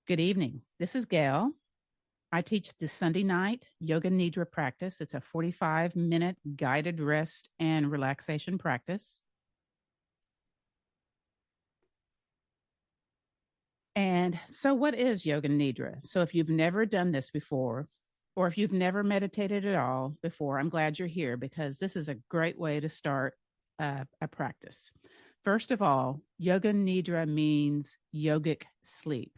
Good evening. This is Gail. I teach the Sunday night Yoga Nidra practice. It's a 45-minute guided rest and relaxation practice. And so what is Yoga Nidra? So if you've never done this before, or if you've never meditated at all before, I'm glad you're here because this is a great way to start a practice. First of all, Yoga Nidra means yogic sleep.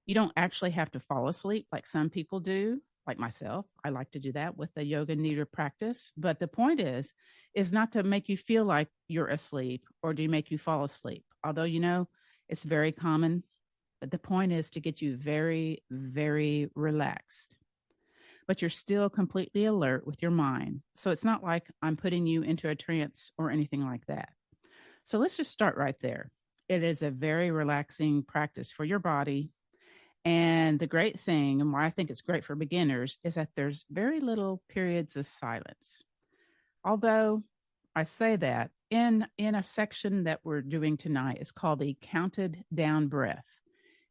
You don't actually have to fall asleep like some people do, like myself. I like to do that with the Yoga Nidra practice. But the point is not to make you feel like you're asleep or to make you fall asleep. Although, it's very common. But the point is to get you very, very relaxed. But you're still completely alert with your mind. So it's not like I'm putting you into a trance or anything like that. So let's just start right there. It is a very relaxing practice for your body. And the great thing, and why I think it's great for beginners, is that there's very little periods of silence. Although I say that in a section that we're doing tonight, it's called the counted down breath.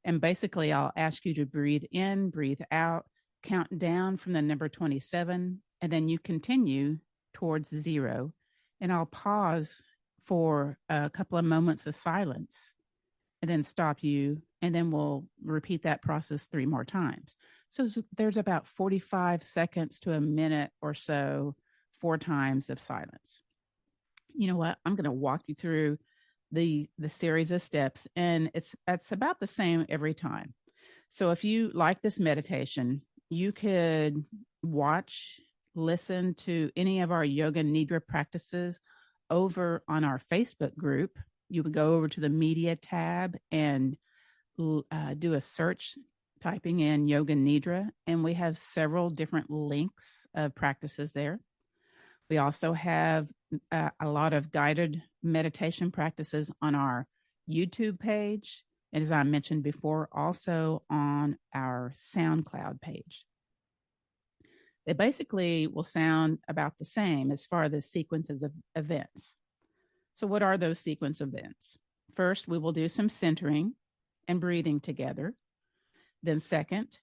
And basically, I'll ask you to breathe in, breathe out, count down from the number 27, and then you continue towards 0. And I'll pause for a couple of moments of silence and then stop you, and then we'll repeat that process 3 more times. So there's about 45 seconds to a minute or so, 4 times of silence. You know what? I'm going to walk you through the series of steps, and it's about the same every time. So if you like this meditation, you could listen to any of our Yoga Nidra practices over on our Facebook group. You would go over to the media tab and do a search, typing in Yoga Nidra, and we have several different links of practices there. We also have a lot of guided meditation practices on our YouTube page, and as I mentioned before, also on our SoundCloud page. They basically will sound about the same as far as the sequences of events. So what are those sequence events? First, we will do some centering and breathing together. Then second,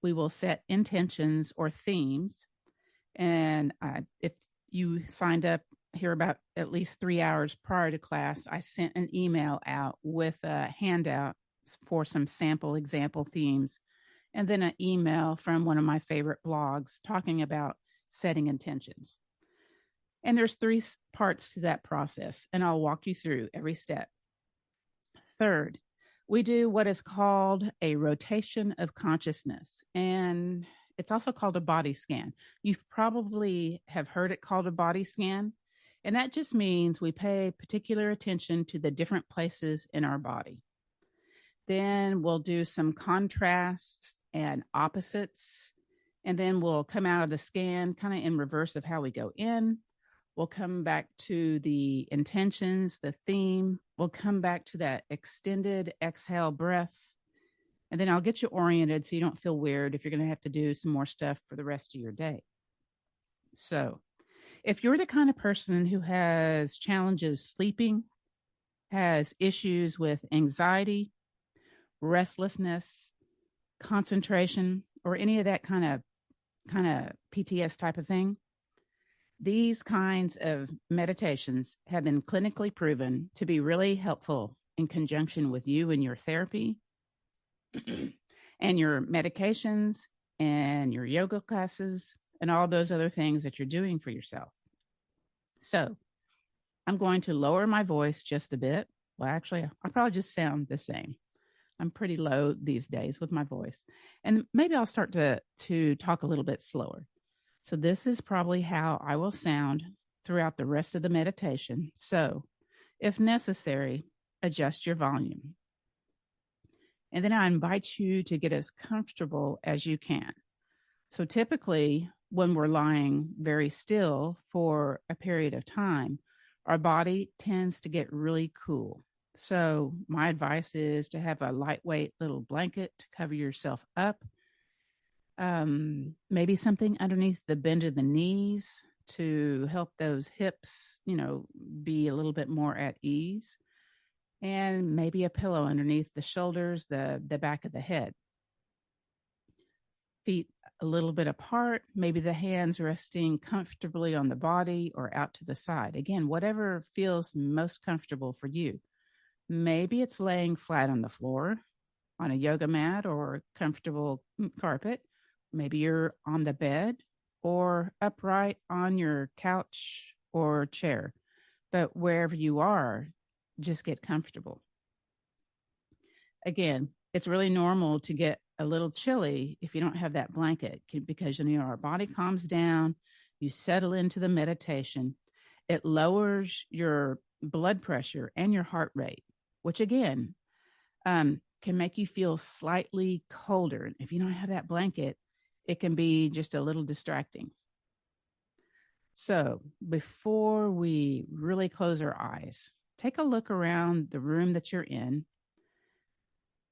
we will set intentions or themes. And if you signed up here about at least 3 hours prior to class, I sent an email out with a handout for some sample example themes, and then an email from one of my favorite blogs talking about setting intentions. And there's 3 parts to that process, and I'll walk you through every step. Third, we do what is called a rotation of consciousness, and it's also called a body scan. You probably have heard it called a body scan, and that just means we pay particular attention to the different places in our body. Then we'll do some contrasts and opposites, and then we'll come out of the scan kind of in reverse of how we go in. We'll come back to the intentions, the theme. We'll come back to that extended exhale breath. And then I'll get you oriented so you don't feel weird if you're going to have to do some more stuff for the rest of your day. So if you're the kind of person who has challenges sleeping, has issues with anxiety, restlessness, concentration, or any of that kind of PTS type of thing, these kinds of meditations have been clinically proven to be really helpful in conjunction with you and your therapy and your medications and your yoga classes and all those other things that you're doing for yourself. So I'm going to lower my voice just a bit. Well, actually, I'll probably just sound the same. I'm pretty low these days with my voice. And maybe I'll start to talk a little bit slower. So this is probably how I will sound throughout the rest of the meditation. So if necessary, adjust your volume. And then I invite you to get as comfortable as you can. So typically, when we're lying very still for a period of time, our body tends to get really cool. So my advice is to have a lightweight little blanket to cover yourself up. Maybe something underneath the bend of the knees to help those hips, be a little bit more at ease. and maybe a pillow underneath the shoulders, the back of the head. Feet a little bit apart, maybe the hands resting comfortably on the body or out to the side. Again, whatever feels most comfortable for you. Maybe it's laying flat on the floor on a yoga mat or comfortable carpet. Maybe you're on the bed or upright on your couch or chair. But wherever you are, just get comfortable. Again, it's really normal to get a little chilly if you don't have that blanket, because our body calms down, you settle into the meditation. It lowers your blood pressure and your heart rate, which again can make you feel slightly colder. If you don't have that blanket, it can be just a little distracting. So before we really close our eyes, take a look around the room that you're in.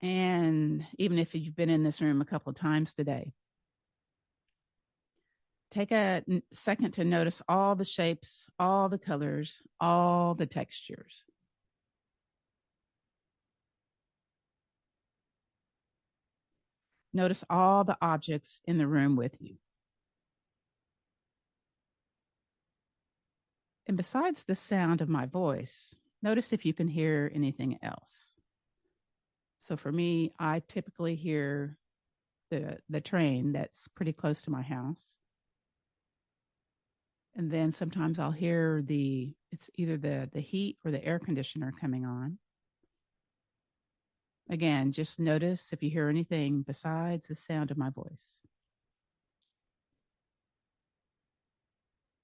And even if you've been in this room a couple of times today, take a second to notice all the shapes, all the colors, all the textures. Notice all the objects in the room with you. And besides the sound of my voice, notice if you can hear anything else. So for me, I typically hear the train that's pretty close to my house. And then sometimes I'll hear it's either the heat or the air conditioner coming on. Again, just notice if you hear anything besides the sound of my voice.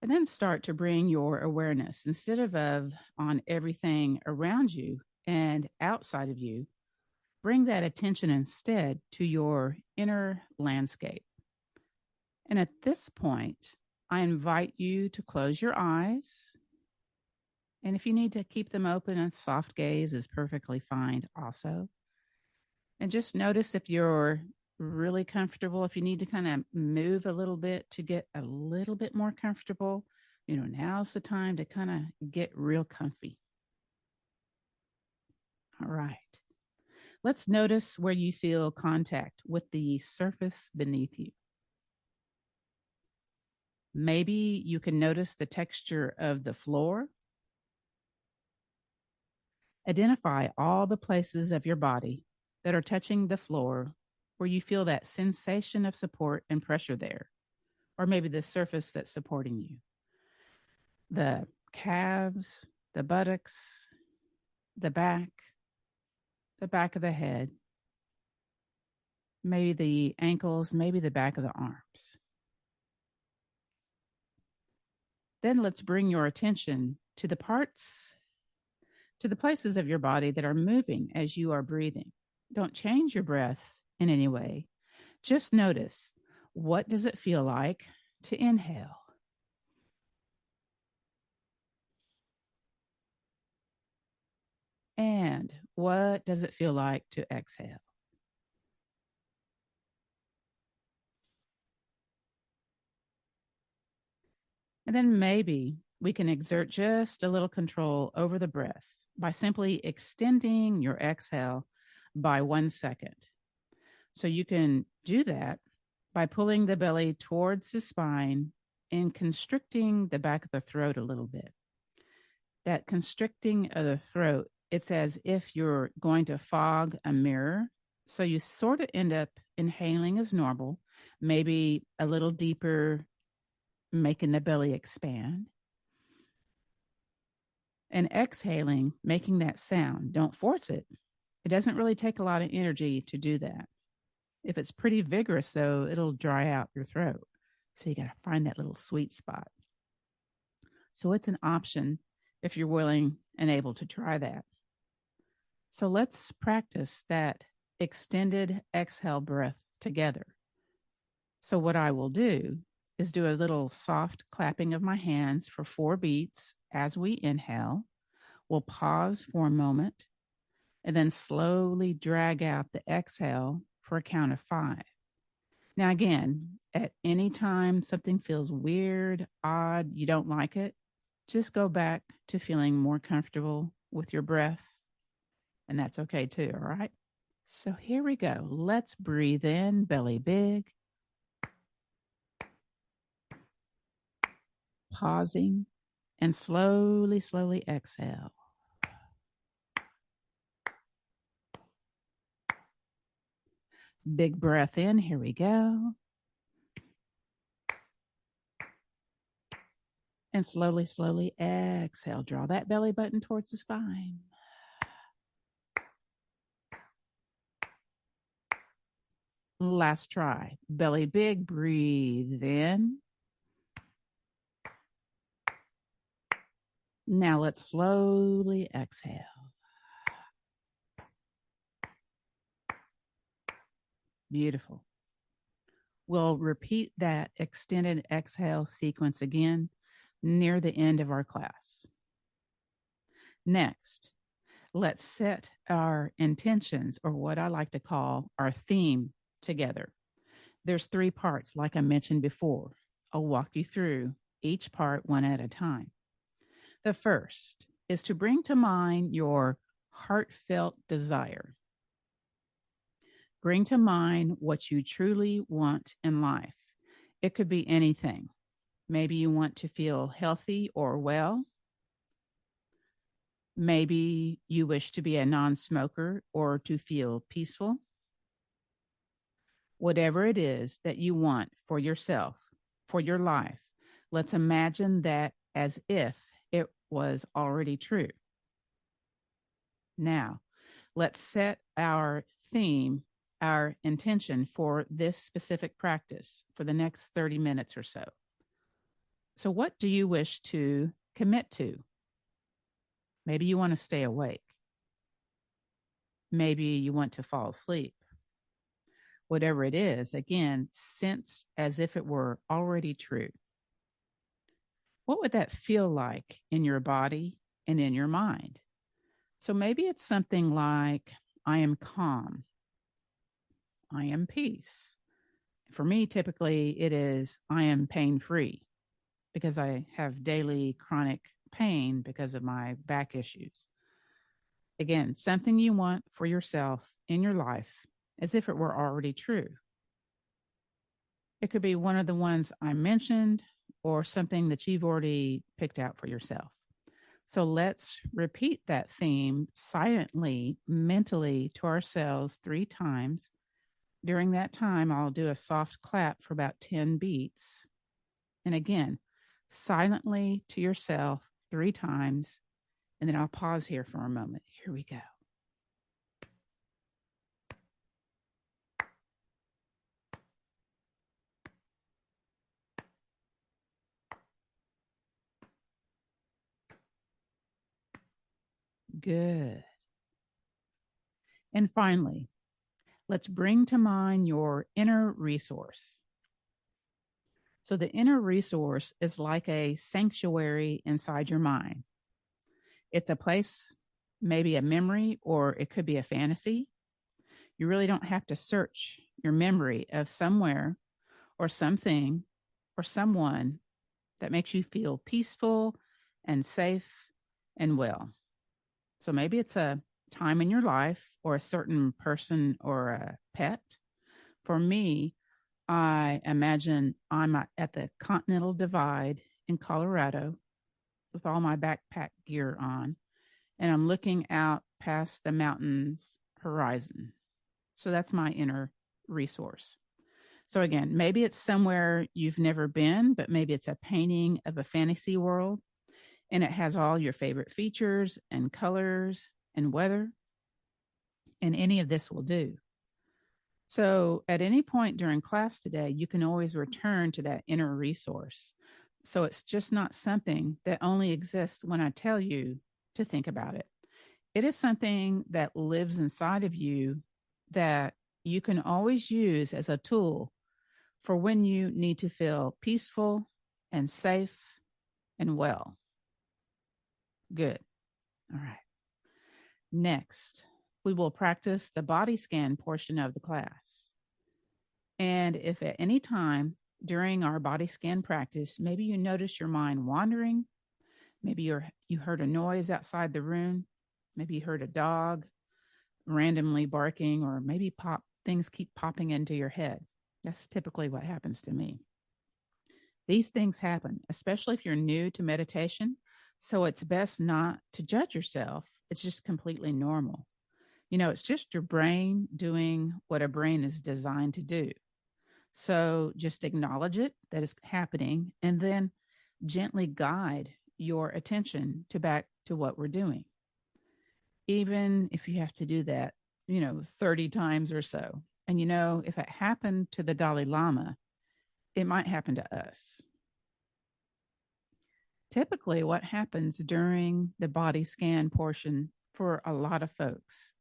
And then start to bring your awareness, instead of on everything around you and outside of you, bring that attention instead to your inner landscape. And at this point, I invite you to close your eyes. And if you need to keep them open, a soft gaze is perfectly fine also. And just notice if you're really comfortable, if you need to kind of move a little bit to get a little bit more comfortable, now's the time to kind of get real comfy. All right. Let's notice where you feel contact with the surface beneath you. Maybe you can notice the texture of the floor. Identify all the places of your body that are touching the floor where you feel that sensation of support and pressure there, or maybe the surface that's supporting you. The calves, the buttocks, the back of the head, maybe the ankles, maybe the back of the arms. Then let's bring your attention to the places of your body that are moving as you are breathing. Don't change your breath in any way. Just notice, what does it feel like to inhale? And what does it feel like to exhale? And then maybe we can exert just a little control over the breath by simply extending your exhale by 1 second. So you can do that by pulling the belly towards the spine and constricting the back of the throat a little bit. That constricting of the throat, it's as if you're going to fog a mirror. So you sort of end up inhaling as normal, maybe a little deeper, making the belly expand. And exhaling, making that sound. Don't force it. It doesn't really take a lot of energy to do that. If it's pretty vigorous, though, it'll dry out your throat. So you got to find that little sweet spot. So it's an option if you're willing and able to try that. So let's practice that extended exhale breath together. So what I will do is do a little soft clapping of my hands for 4 beats as we inhale. We'll pause for a moment and then slowly drag out the exhale for a count of 5. Now, again, at any time something feels weird, odd, you don't like it, just go back to feeling more comfortable with your breath And that's okay too, all right? So here we go. Let's breathe in, belly big. Pausing and slowly, slowly exhale. Big breath in. Here we go. And slowly, slowly exhale. Draw that belly button towards the spine. Last try. Belly big. Breathe in. Now let's slowly exhale. Beautiful. We'll repeat that extended exhale sequence again near the end of our class. Next, let's set our intentions, or what I like to call our theme, together. There's 3 parts, like I mentioned before. I'll walk you through each part one at a time. The first is to bring to mind your heartfelt desire. Bring to mind what you truly want in life. It could be anything. Maybe you want to feel healthy or well. Maybe you wish to be a non-smoker or to feel peaceful. Whatever it is that you want for yourself, for your life, let's imagine that as if it was already true. Now, let's set our theme, our intention for this specific practice for the next 30 minutes or so. So what do you wish to commit to? Maybe you want to stay awake. Maybe you want to fall asleep. Whatever it is, again, sense as if it were already true. What would that feel like in your body and in your mind? So maybe it's something like, I am calm. I am peace. For me, typically it is, I am pain-free, because I have daily chronic pain because of my back issues. Again, something you want for yourself in your life as if it were already true. It could be one of the ones I mentioned or something that you've already picked out for yourself. So let's repeat that theme silently, mentally to ourselves 3 times. During that time, I'll do a soft clap for about 10 beats. And again, silently to yourself 3 times. And then I'll pause here for a moment. Here we go. Good. And finally, let's bring to mind your inner resource. So the inner resource is like a sanctuary inside your mind. It's a place, maybe a memory, or it could be a fantasy. You really don't have to search your memory of somewhere or something or someone that makes you feel peaceful and safe and well. So maybe it's a time in your life or a certain person or a pet. For me, I imagine I'm at the Continental Divide in Colorado with all my backpack gear on, and I'm looking out past the mountains horizon. So that's my inner resource. So again, maybe it's somewhere you've never been, but maybe it's a painting of a fantasy world, and it has all your favorite features and colors and weather, and any of this will do. So at any point during class today, you can always return to that inner resource. So it's just not something that only exists when I tell you to think about it. It is something that lives inside of you that you can always use as a tool for when you need to feel peaceful and safe and well. Good. All right. Next, we will practice the body scan portion of the class. And if at any time during our body scan practice, maybe you notice your mind wandering, maybe you heard a noise outside the room, maybe you heard a dog, randomly barking, or maybe things keep popping into your head. That's typically what happens to me. These things happen, especially if you're new to meditation. So it's best not to judge yourself. It's just completely normal. It's just your brain doing what a brain is designed to do. So just acknowledge it, that is happening, and then gently guide your attention back to what we're doing. Even if you have to do that, 30 times or so. And, if it happened to the Dalai Lama, it might happen to us. Typically, what happens during the body scan portion for a lot of folks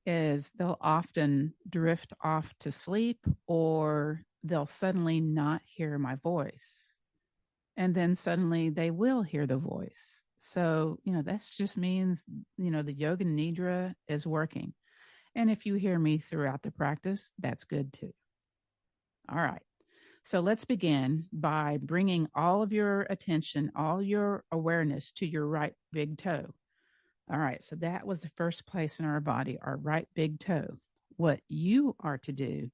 is they'll often drift off to sleep, or they'll suddenly not hear my voice. And then suddenly they will hear the voice. So, that just means, the Yoga Nidra is working. And if you hear me throughout the practice, that's good too. All right. So let's begin by bringing all of your attention, all your awareness to your right big toe. All right. So that was the first place in our body, our right big toe. What you are to do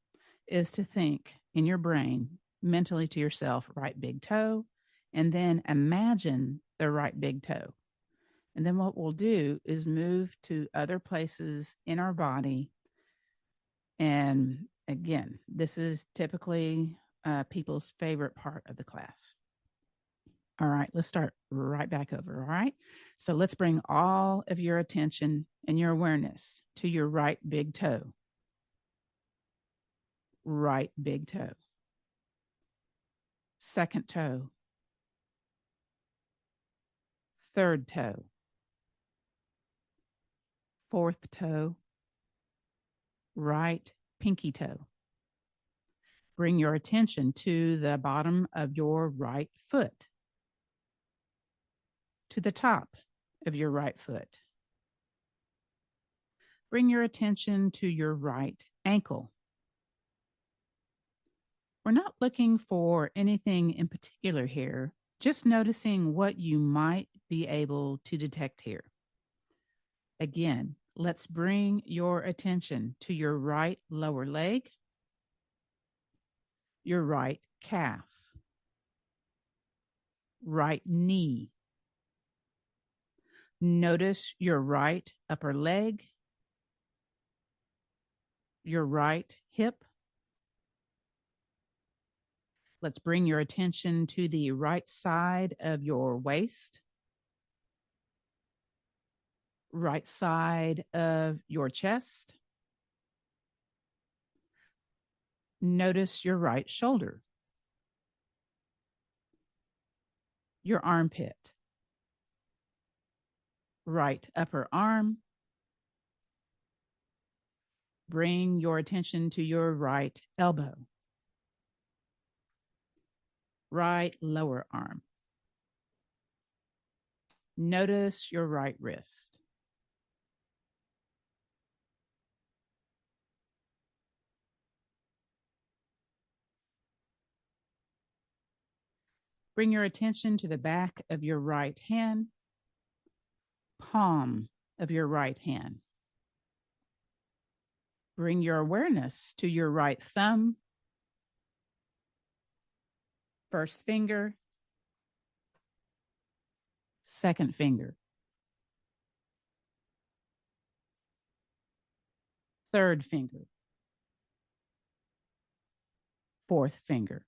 is to think in your brain mentally to yourself, right big toe, and then imagine the right big toe. And then what we'll do is move to other places in our body. And again, this is typically people's favorite part of the class. All right, let's start right back over. All right. So let's bring all of your attention and your awareness to your right big toe. Right big toe. Second toe. Third toe. Fourth toe. Right pinky toe. Bring your attention to the bottom of your right foot, to the top of your right foot. Bring your attention to your right ankle. We're not looking for anything in particular here, just noticing what you might be able to detect here. Again, let's bring your attention to your right lower leg, your right calf, right knee. Notice your right upper leg, your right hip. Let's bring your attention to the right side of your waist, right side of your chest. Notice your right shoulder, your armpit, right upper arm. Bring your attention to your right elbow, right lower arm. Notice your right wrist. Bring your attention to the back of your right hand, palm of your right hand. Bring your awareness to your right thumb, first finger, second finger, third finger, fourth finger.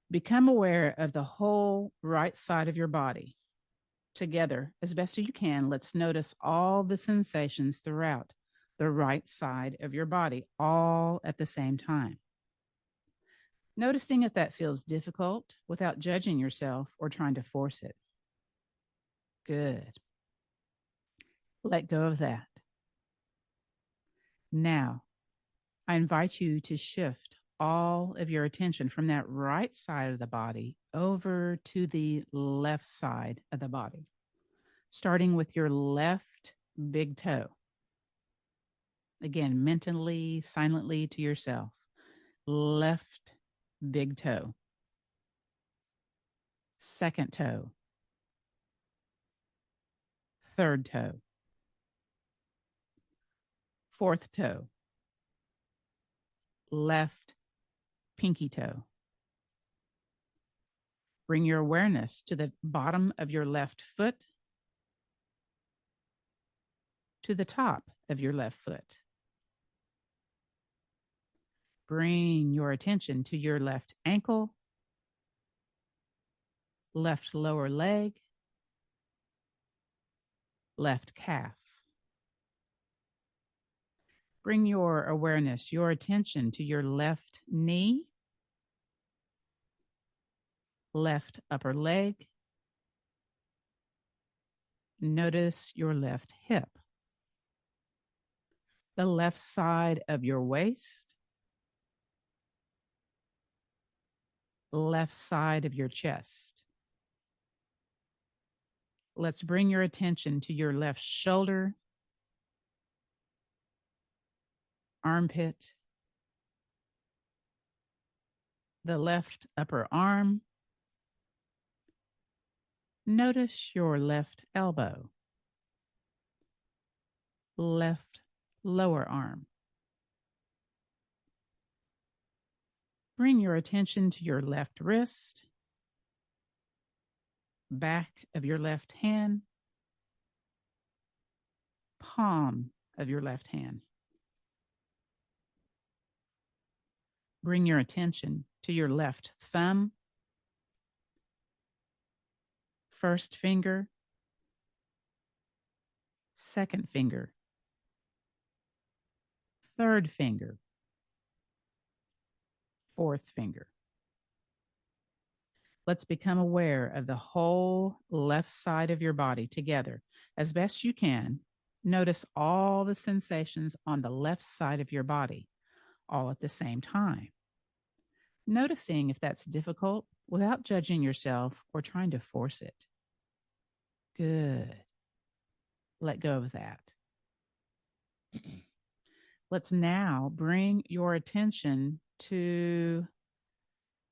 Become aware of the whole right side of your body. Together, as best as you can, let's notice all the sensations throughout the right side of your body, all at the same time. Noticing if that feels difficult without judging yourself or trying to force it. Good. Let go of that. Now, I invite you to shift all of your attention from that right side of the body over to the left side of the body, starting with your left big toe. Again, mentally, silently to yourself. Left big toe. Second toe. Third toe. fourth toe, left pinky toe. Bring your awareness to the bottom of your left foot, to the top of your left foot. Bring your attention to your left ankle, left lower leg, left calf. Bring your awareness, your attention to your left knee, left upper leg. Notice your left hip, the left side of your waist, left side of your chest. Let's bring your attention to your left shoulder, armpit, the left upper arm. Notice your left elbow, left lower arm. Bring your attention to your left wrist, back of your left hand, palm of your left hand. Bring your attention to your left thumb, first finger, second finger, third finger, fourth finger. Let's become aware of the whole left side of your body together. As best you can, notice all the sensations on the left side of your body, all at the same time. Noticing if that's difficult without judging yourself or trying to force it. Good. Let go of that. Let's now bring your attention to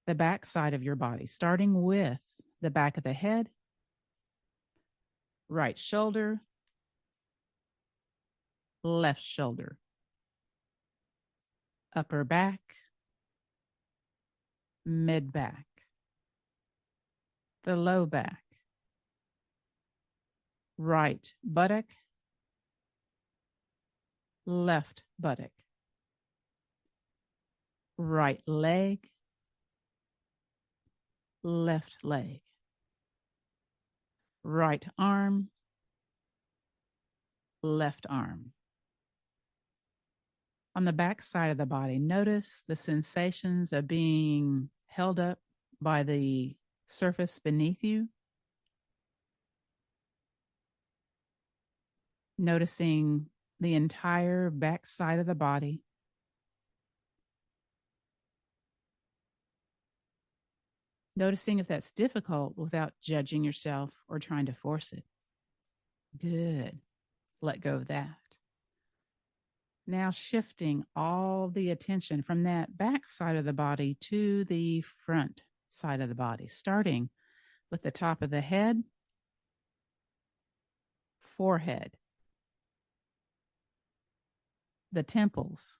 the back side of your body, starting with the back of the head, right shoulder, left shoulder, upper back, mid back, the low back, right buttock, left buttock, right leg, left leg, right arm, left arm. On the back side of the body, notice the sensations of being held up by the surface beneath you. Noticing the entire back side of the body. Noticing if that's difficult without judging yourself or trying to force it. Good. Let go of that. Now shifting all the attention from that back side of the body to the front side of the body, starting with the top of the head, forehead, the temples,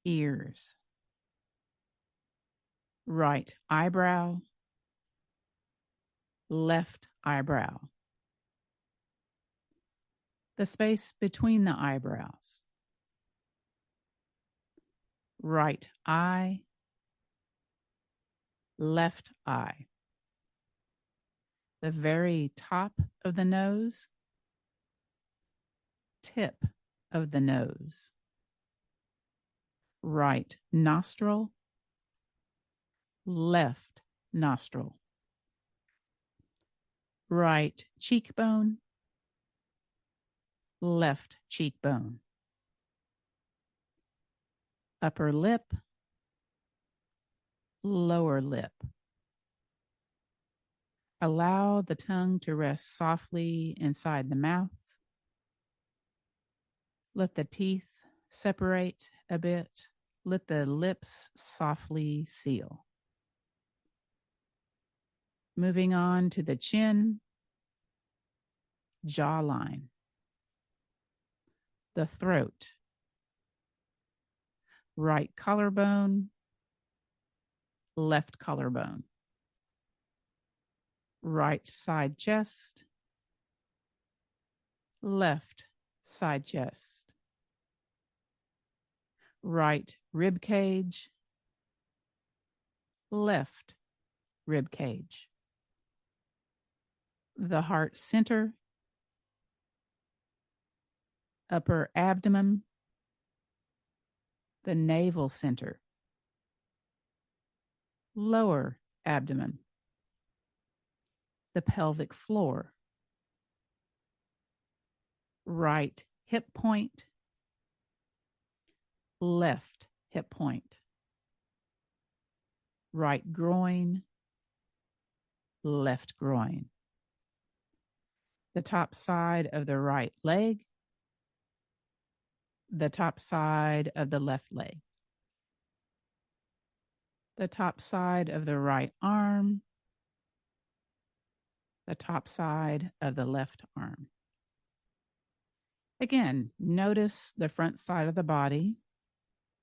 ears, right eyebrow, left eyebrow, the space between the eyebrows, right eye, left eye, the very top of the nose, tip of the nose, right nostril, left nostril, right cheekbone, left cheekbone, upper lip, lower lip. Allow the tongue to rest softly inside the mouth. Let the teeth separate a bit. Let the lips softly seal. Moving on to the chin, jawline, the throat, right collarbone, left collarbone, right side chest, left side chest, right rib cage, left rib cage, the heart center, upper abdomen, the navel center, lower abdomen, the pelvic floor, right hip point, left hip point, right groin, left groin, the top side of the right leg, the top side of the left leg, the top side of the right arm, the top side of the left arm. Again, notice the front side of the body.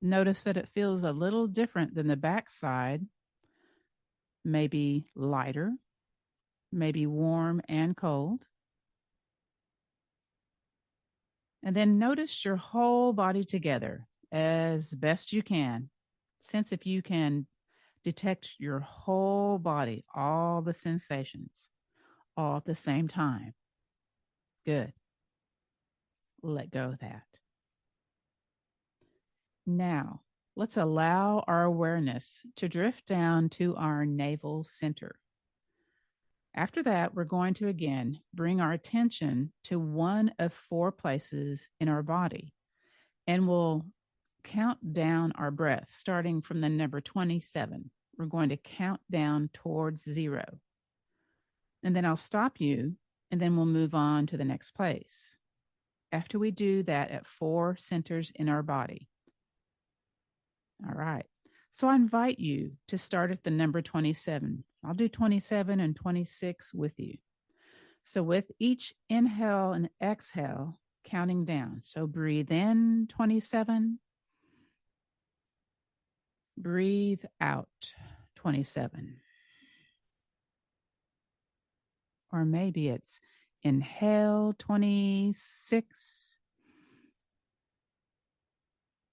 Notice that it feels a little different than the back side, maybe lighter, maybe warm and cold. And then notice your whole body together as best you can. Sense if you can detect your whole body, all the sensations, all at the same time. Good. Let go of that. Now, let's allow our awareness to drift down to our navel center. After that, we're going to again bring our attention to one of 4 places in our body, and we'll count down our breath starting from the number 27. We're going to count down towards 0. And then I'll stop you, and then we'll move on to the next place. After we do that at 4 centers in our body. All right. So I invite you to start at the number 27. I'll do 27 and 26 with you. So with each inhale and exhale, counting down. So breathe in 27. Breathe out 27. Or maybe it's inhale 26.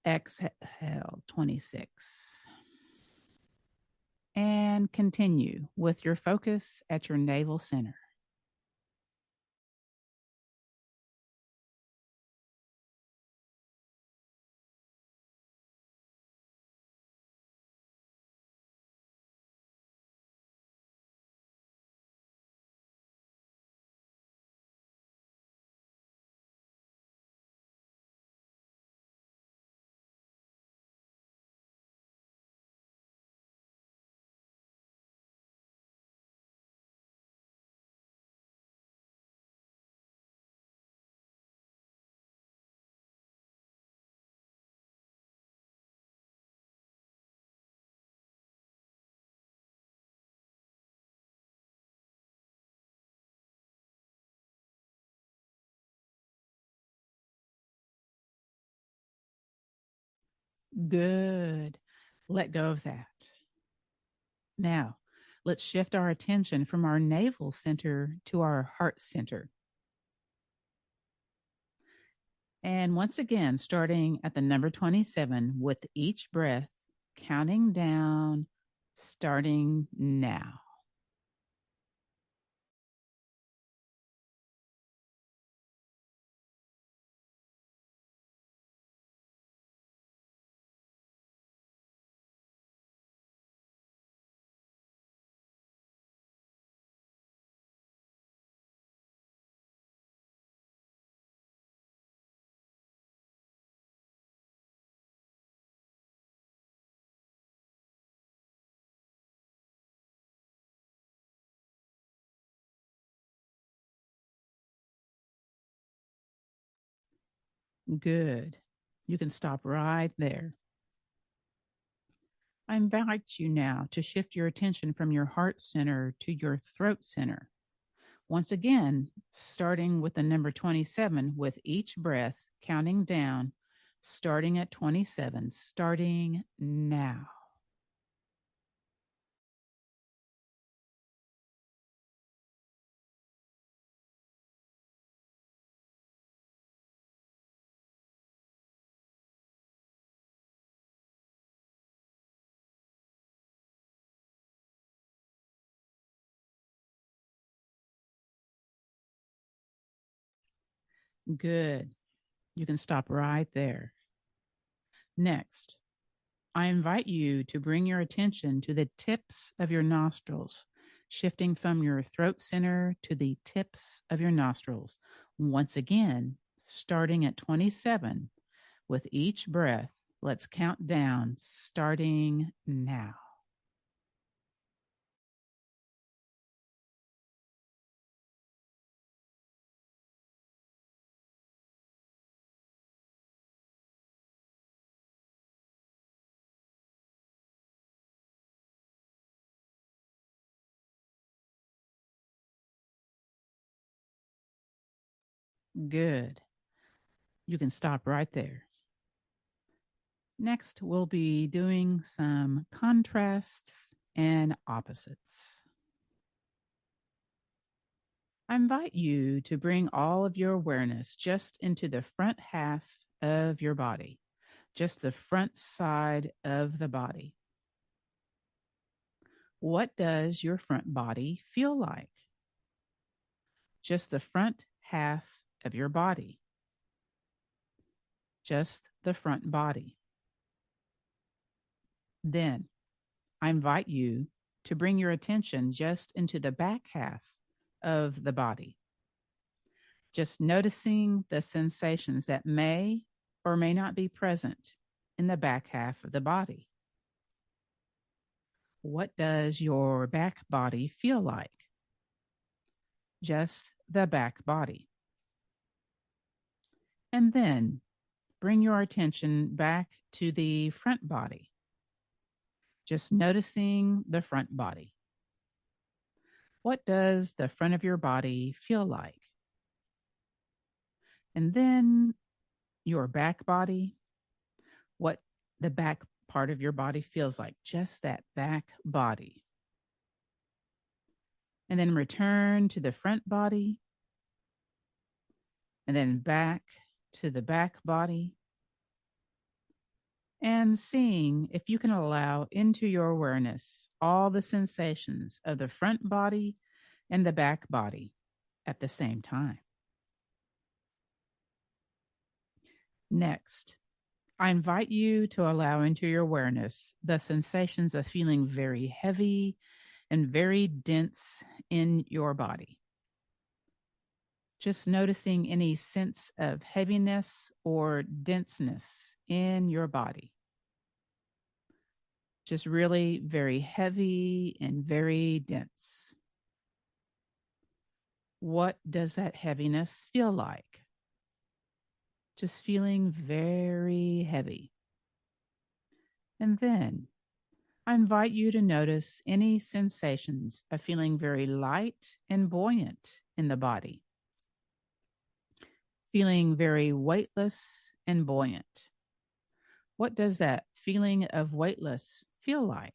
Exhale 26. And continue with your focus at your navel center. Good. Let go of that. Now, let's shift our attention from our navel center to our heart center. And once again, starting at the number 27 with each breath, counting down, starting now. Good. You can stop right there. I invite you now to shift your attention from your heart center to your throat center. Once again, starting with the number 27 with each breath, counting down, starting at 27, starting now. Good. You can stop right there. Next, I invite you to bring your attention to the tips of your nostrils, shifting from your throat center to the tips of your nostrils. Once again, starting at 27 with each breath. Let's count down, starting now. Good. You can stop right there. Next, we'll be doing some contrasts and opposites. I invite you to bring all of your awareness just into the front half of your body, just the front side of the body. What does your front body feel like? Just the front half of your body. Just the front body. Then I invite you to bring your attention just into the back half of the body. Just noticing the sensations that may or may not be present in the back half of the body. What does your back body feel like? Just the back body. And then bring your attention back to the front body. Just noticing the front body. What does the front of your body feel like? And then your back body, what the back part of your body feels like, just that back body. And then return to the front body, and then back to the back body. And seeing if you can allow into your awareness all the sensations of the front body and the back body at the same time. Next, I invite you to allow into your awareness the sensations of feeling very heavy and very dense in your body. Just noticing any sense of heaviness or denseness in your body. Just really very heavy and very dense. What does that heaviness feel like? Just feeling very heavy. And then I invite you to notice any sensations of feeling very light and buoyant in the body. Feeling very weightless and buoyant. What does that feeling of weightless feel like?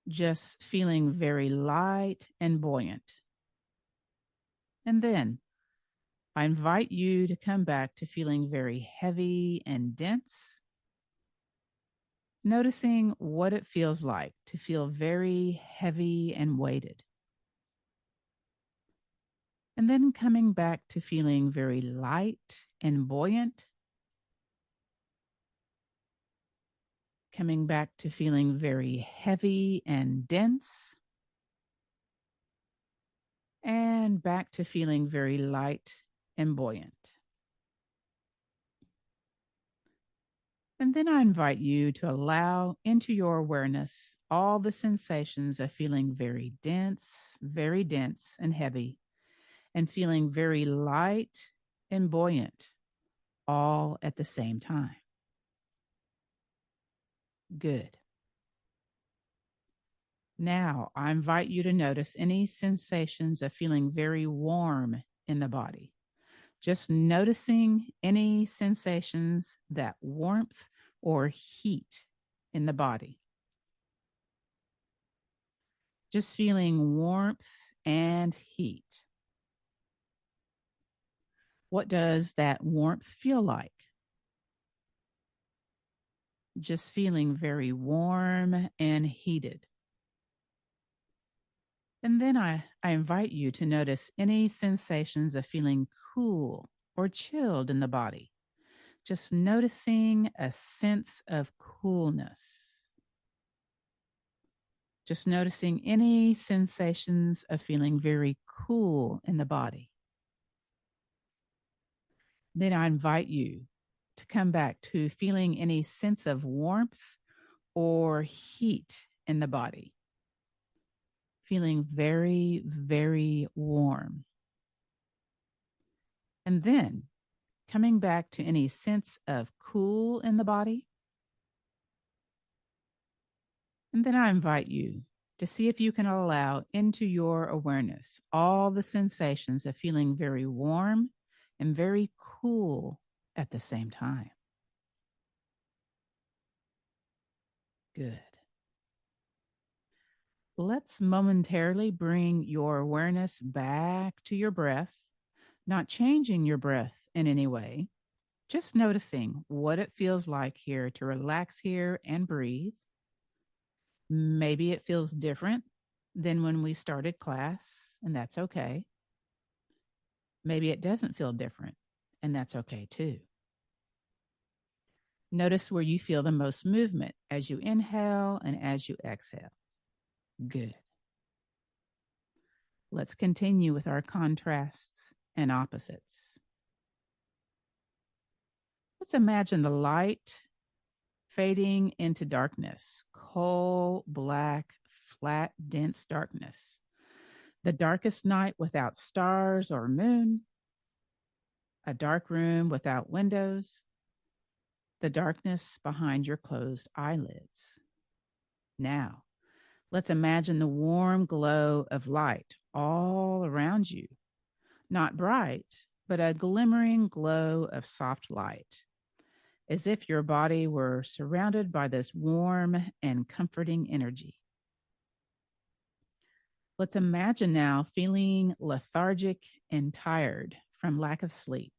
Just feeling very light and buoyant. And then I invite you to come back to feeling very heavy and dense, noticing what it feels like to feel very heavy and weighted. And then coming back to feeling very light and buoyant, coming back to feeling very heavy and dense, and back to feeling very light and buoyant. And then I invite you to allow into your awareness all the sensations of feeling very dense and heavy, and feeling very light and buoyant, all at the same time. Good. Now, I invite you to notice any sensations of feeling very warm in the body. Just noticing any sensations, that warmth or heat in the body. Just feeling warmth and heat. What does that warmth feel like? Just feeling very warm and heated. And then I invite you to notice any sensations of feeling cool or chilled in the body. Just noticing a sense of coolness. Just noticing any sensations of feeling very cool in the body. Then I invite you to come back to feeling any sense of warmth or heat in the body. Feeling very, very warm. And then coming back to any sense of cool in the body. And then I invite you to see if you can allow into your awareness all the sensations of feeling very warm and very cool at the same time. Good. Let's momentarily bring your awareness back to your breath, not changing your breath in any way, just noticing what it feels like here to relax here and breathe. Maybe it feels different than when we started class, and that's okay. Maybe it doesn't feel different, and that's okay too. Notice where you feel the most movement as you inhale and as you exhale. Good. Let's continue with our contrasts and opposites. Let's imagine the light fading into darkness, coal, black, flat, dense darkness. The darkest night without stars or moon, a dark room without windows, the darkness behind your closed eyelids. Now, let's imagine the warm glow of light all around you. Not bright, but a glimmering glow of soft light, as if your body were surrounded by this warm and comforting energy. Let's imagine now feeling lethargic and tired from lack of sleep.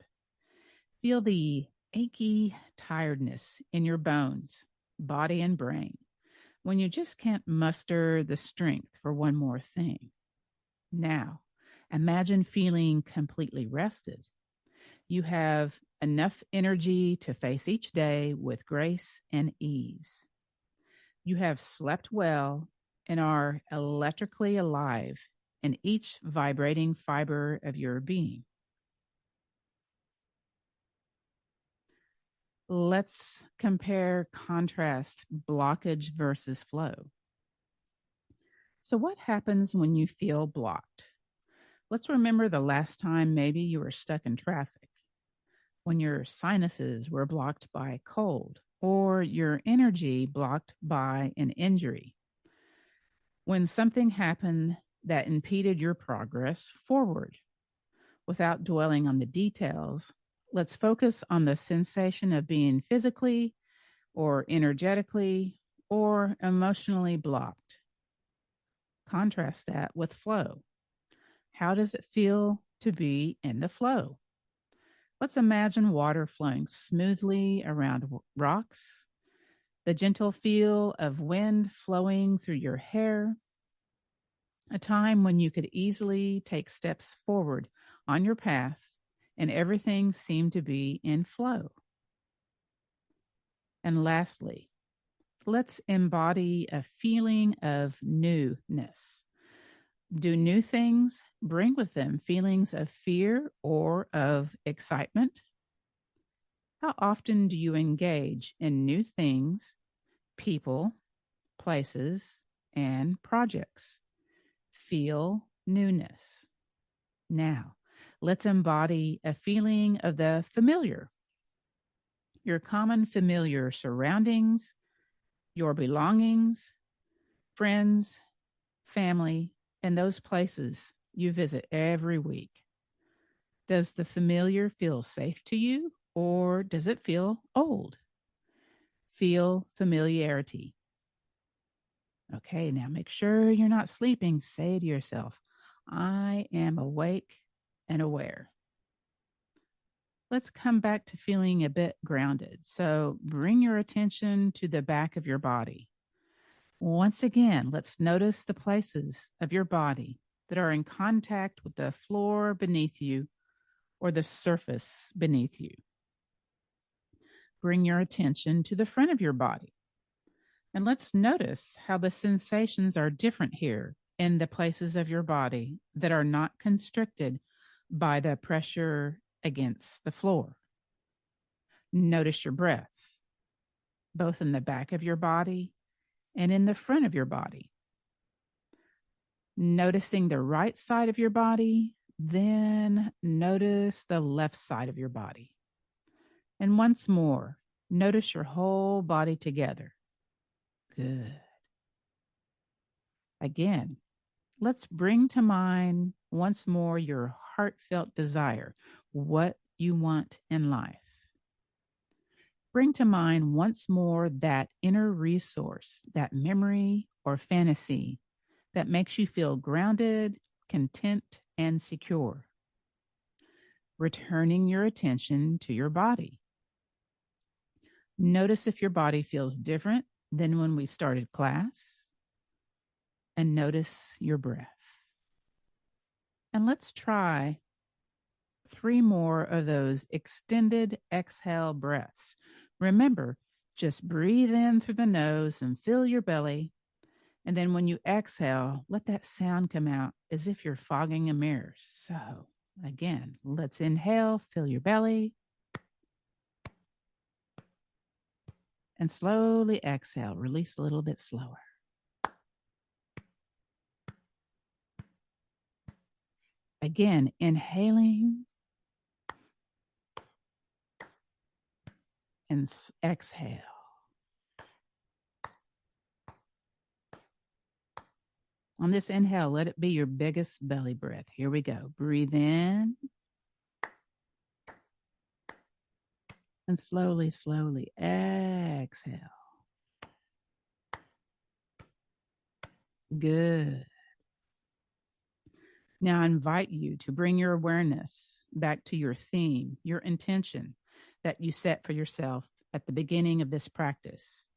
Feel the achy tiredness in your bones, body, and brain when you just can't muster the strength for one more thing. Now, imagine feeling completely rested. You have enough energy to face each day with grace and ease. You have slept well and are electrically alive in each vibrating fiber of your being. Let's compare contrast, blockage versus flow. So what happens when you feel blocked? Let's remember the last time maybe you were stuck in traffic, when your sinuses were blocked by cold, or your energy blocked by an injury. When something happened that impeded your progress forward. Without dwelling on the details, let's focus on the sensation of being physically or energetically or emotionally blocked. Contrast that with flow. How does it feel to be in the flow? Let's imagine water flowing smoothly around rocks, the gentle feel of wind flowing through your hair, a time when you could easily take steps forward on your path and everything seemed to be in flow. And lastly, let's embody a feeling of newness. Do new things bring with them feelings of fear or of excitement? How often do you engage in new things, people, places, and projects? Feel newness. Now, let's embody a feeling of the familiar. Your common familiar surroundings, your belongings, friends, family, and those places you visit every week. Does the familiar feel safe to you, or does it feel old? Feel familiarity. Okay, now make sure you're not sleeping. Say to yourself, I am awake and aware. Let's come back to feeling a bit grounded. So bring your attention to the back of your body. Once again, let's notice the places of your body that are in contact with the floor beneath you or the surface beneath you. Bring your attention to the front of your body. And let's notice how the sensations are different here in the places of your body that are not constricted by the pressure against the floor. Notice your breath, both in the back of your body and in the front of your body. Noticing the right side of your body, then notice the left side of your body. And once more, notice your whole body together. Good. Again, let's bring to mind once more your heartfelt desire, what you want in life. Bring to mind once more that inner resource, that memory or fantasy that makes you feel grounded, content, and secure. Returning your attention to your body. Notice if your body feels different than when we started class, and notice your breath. And let's try 3 more of those extended exhale breaths. Remember, just breathe in through the nose and fill your belly. And then when you exhale, let that sound come out as if you're fogging a mirror. So again, let's inhale, fill your belly. And slowly exhale, release a little bit slower. Again, inhaling and exhale. On this inhale, let it be your biggest belly breath. Here we go. Breathe in. And slowly, slowly exhale. Good. Now I invite you to bring your awareness back to your theme, your intention that you set for yourself at the beginning of this practice.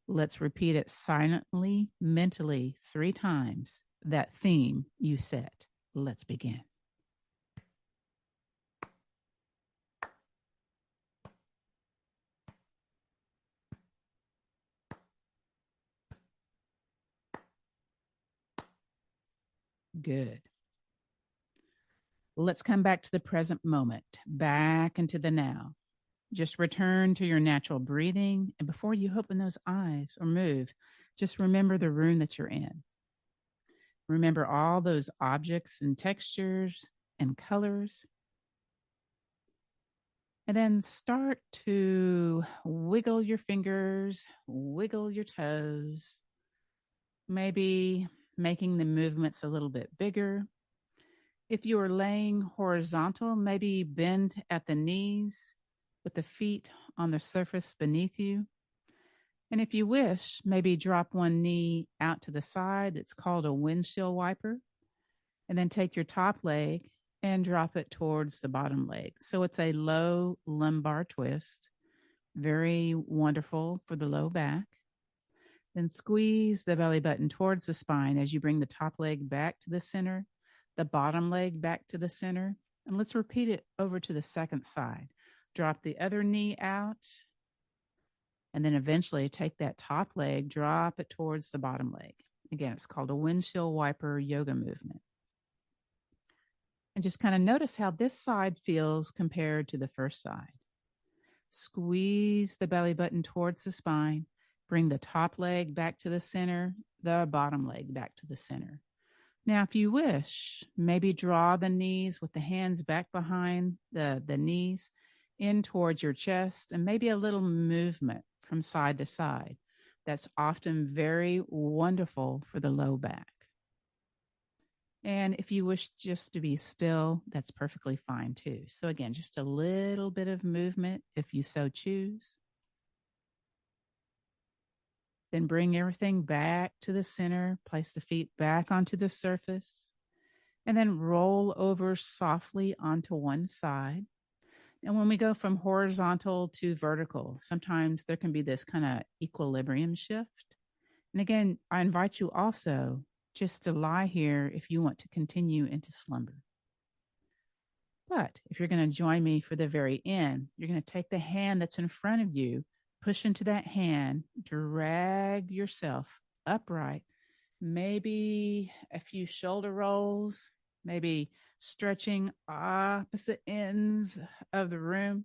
Let's repeat it silently, mentally, 3 times, that theme you set. Let's begin. Good. Let's come back to the present moment, back into the now. Just return to your natural breathing. And before you open those eyes or move, just remember the room that you're in. Remember all those objects and textures and colors. And then start to wiggle your fingers, wiggle your toes, maybe making the movements a little bit bigger. If you are laying horizontal, maybe bend at the knees with the feet on the surface beneath you. And if you wish, maybe drop one knee out to the side. It's called a windshield wiper. And then take your top leg and drop it towards the bottom leg. So it's a low lumbar twist. Very wonderful for the low back. Then squeeze the belly button towards the spine as you bring the top leg back to the center, the bottom leg back to the center. And let's repeat it over to the second side. Drop the other knee out. And then eventually take that top leg, drop it towards the bottom leg. Again, it's called a windshield wiper yoga movement. And just kind of notice how this side feels compared to the first side. Squeeze the belly button towards the spine. Bring the top leg back to the center, the bottom leg back to the center. Now, if you wish, maybe draw the knees with the hands back behind the knees in towards your chest, and maybe a little movement from side to side. That's often very wonderful for the low back. And if you wish just to be still, that's perfectly fine too. So again, just a little bit of movement if you so choose. Then bring everything back to the center, place the feet back onto the surface, and then roll over softly onto one side. And when we go from horizontal to vertical, sometimes there can be this kind of equilibrium shift. And again, I invite you also just to lie here if you want to continue into slumber. But if you're going to join me for the very end, you're going to take the hand that's in front of you, push into that hand, drag yourself upright, maybe a few shoulder rolls, maybe stretching opposite ends of the room.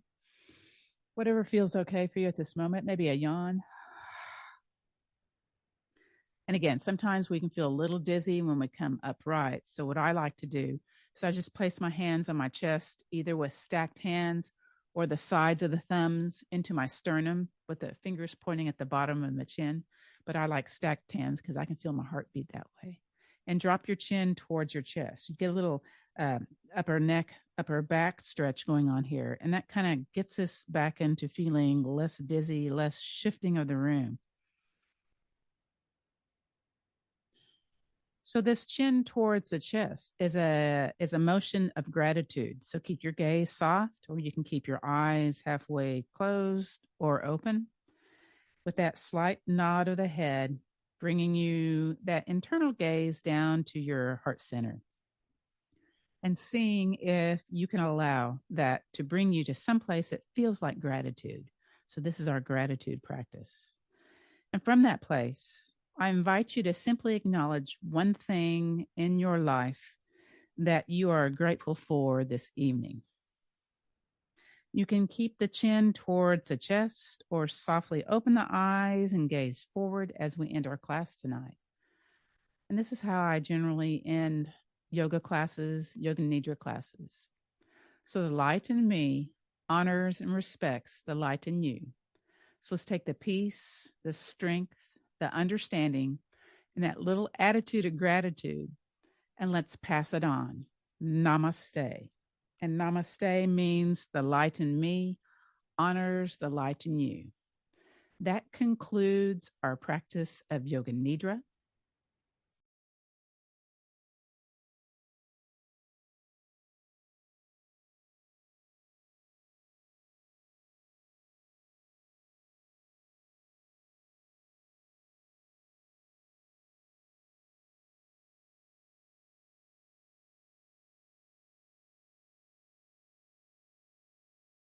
Whatever feels okay for you at this moment, maybe a yawn. And again, sometimes we can feel a little dizzy when we come upright. So what I like to do is I just place my hands on my chest, either with stacked hands or the sides of the thumbs into my sternum with the fingers pointing at the bottom of my chin. But I like stacked hands because I can feel my heartbeat that way. And drop your chin towards your chest. You get a little upper neck, upper back stretch going on here. And that kind of gets us back into feeling less dizzy, less shifting of the room. So this chin towards the chest is a motion of gratitude. So keep your gaze soft, or you can keep your eyes halfway closed or open with that slight nod of the head, bringing you that internal gaze down to your heart center and seeing if you can allow that to bring you to someplace that feels like gratitude. So this is our gratitude practice. And from that place, I invite you to simply acknowledge one thing in your life that you are grateful for this evening. You can keep the chin towards the chest or softly open the eyes and gaze forward as we end our class tonight. And this is how I generally end yoga classes, Yoga Nidra classes. So the light in me honors and respects the light in you. So let's take the peace, the strength, the understanding, and that little attitude of gratitude, and let's pass it on. Namaste. And namaste means the light in me honors the light in you. That concludes our practice of Yoga Nidra.